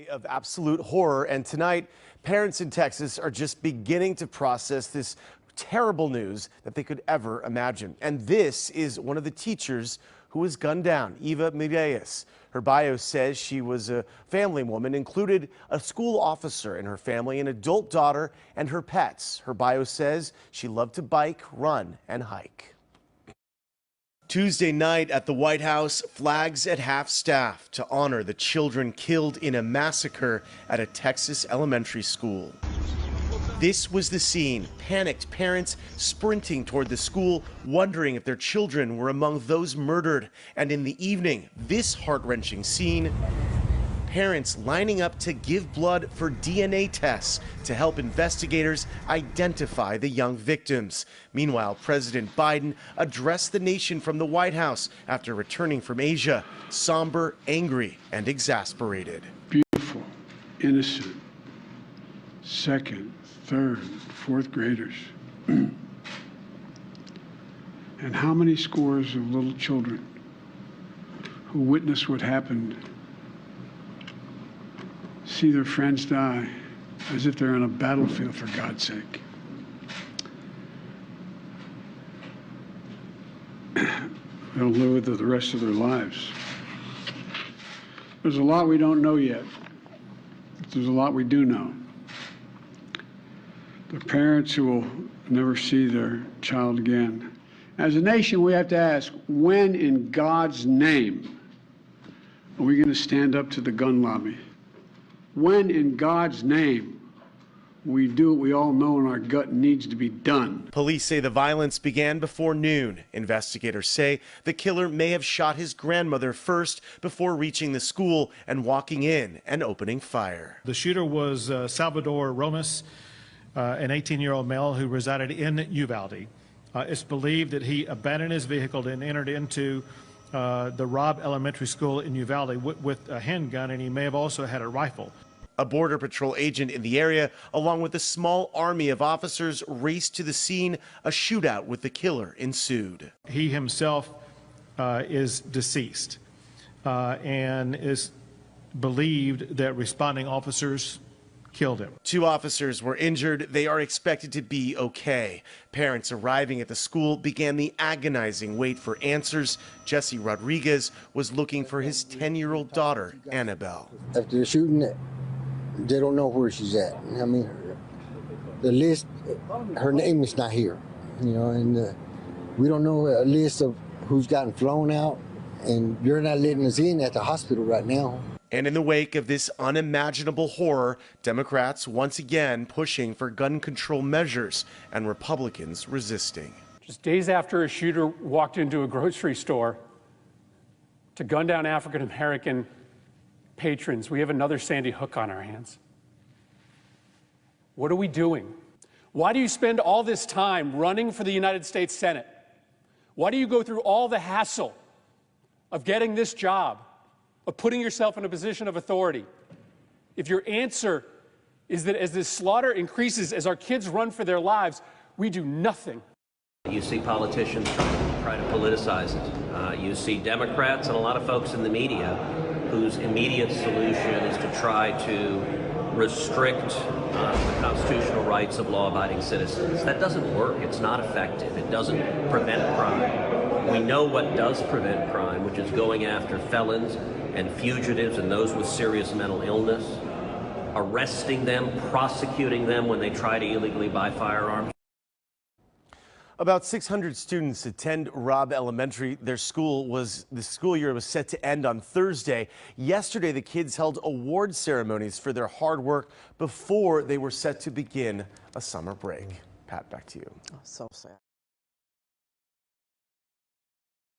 Of absolute horror, and tonight parents in Texas are just beginning to process this terrible news that they could ever imagine. And this is one of the teachers who was gunned down, Eva Medeiros. Her bio says she was a family woman, included a school officer in her family, an adult daughter, and her pets. Her bio says she loved to bike, run, and hike. Tuesday night at the White House, flags at half-staff to honor the children killed in a massacre at a Texas elementary school. This was the scene, panicked parents sprinting toward the school, wondering if their children were among those murdered. And in the evening, this heart-wrenching scene, parents lining up to give blood for DNA tests to help investigators identify the young victims. Meanwhile, President Biden addressed the nation from the White House after returning from Asia, somber, angry, and exasperated. Beautiful, innocent, second, third, fourth graders. And how many scores of little children who witnessed what happened see their friends die as if they're on a battlefield, for God's sake. They'll live with it the rest of their lives. There's a lot we don't know yet, but there's a lot we do know. The parents who will never see their child again. As a nation, we have to ask, when in God's name are we going to stand up to the gun lobby? When in God's name we do what we all know in our gut needs to be done? Police say the violence began before noon. Investigators say the killer may have shot his grandmother first before reaching the school and walking in and opening fire. The shooter was Salvador Romas, an 18-year-old male who resided in Uvalde. It's believed that he abandoned his vehicle and entered into the Robb Elementary School in Uvalde with a handgun, and he may have also had a rifle. A Border Patrol agent in the area, along with a small army of officers, raced to the scene. A shootout with the killer ensued. He himself is deceased and is believed that responding officers killed him. 2 officers were injured. They are expected to be okay. Parents arriving at the school began the agonizing wait for answers. Jesse Rodriguez was looking for his 10-year-old daughter, Annabelle. After the shooting, they don't know where she's at. I mean, the list, her name is not here, you know, and we don't know a list of who's gotten flown out, and you're not letting us in at the hospital right now. And in the wake of this unimaginable horror, Democrats once again pushing for gun control measures and Republicans resisting. Just days after a shooter walked into a grocery store to gun down African-American patrons, we have another Sandy Hook on our hands. What are we doing? Why do you spend all this time running for the United States Senate? Why do you go through all the hassle of getting this job, of putting yourself in a position of authority, if your answer is that as this slaughter increases, as our kids run for their lives, we do nothing? You see politicians try to politicize it. You see Democrats and a lot of folks in the media whose immediate solution is to try to restrict the constitutional rights of law-abiding citizens. That doesn't work. It's not effective. It doesn't prevent crime. We know what does prevent crime, which is going after felons and fugitives and those with serious mental illness, arresting them, prosecuting them when they try to illegally buy firearms. About 600 students attend Robb Elementary. The school year was set to end on Thursday. Yesterday, the kids held award ceremonies for their hard work before they were set to begin a summer break. Pat, back to you. Oh, so sad.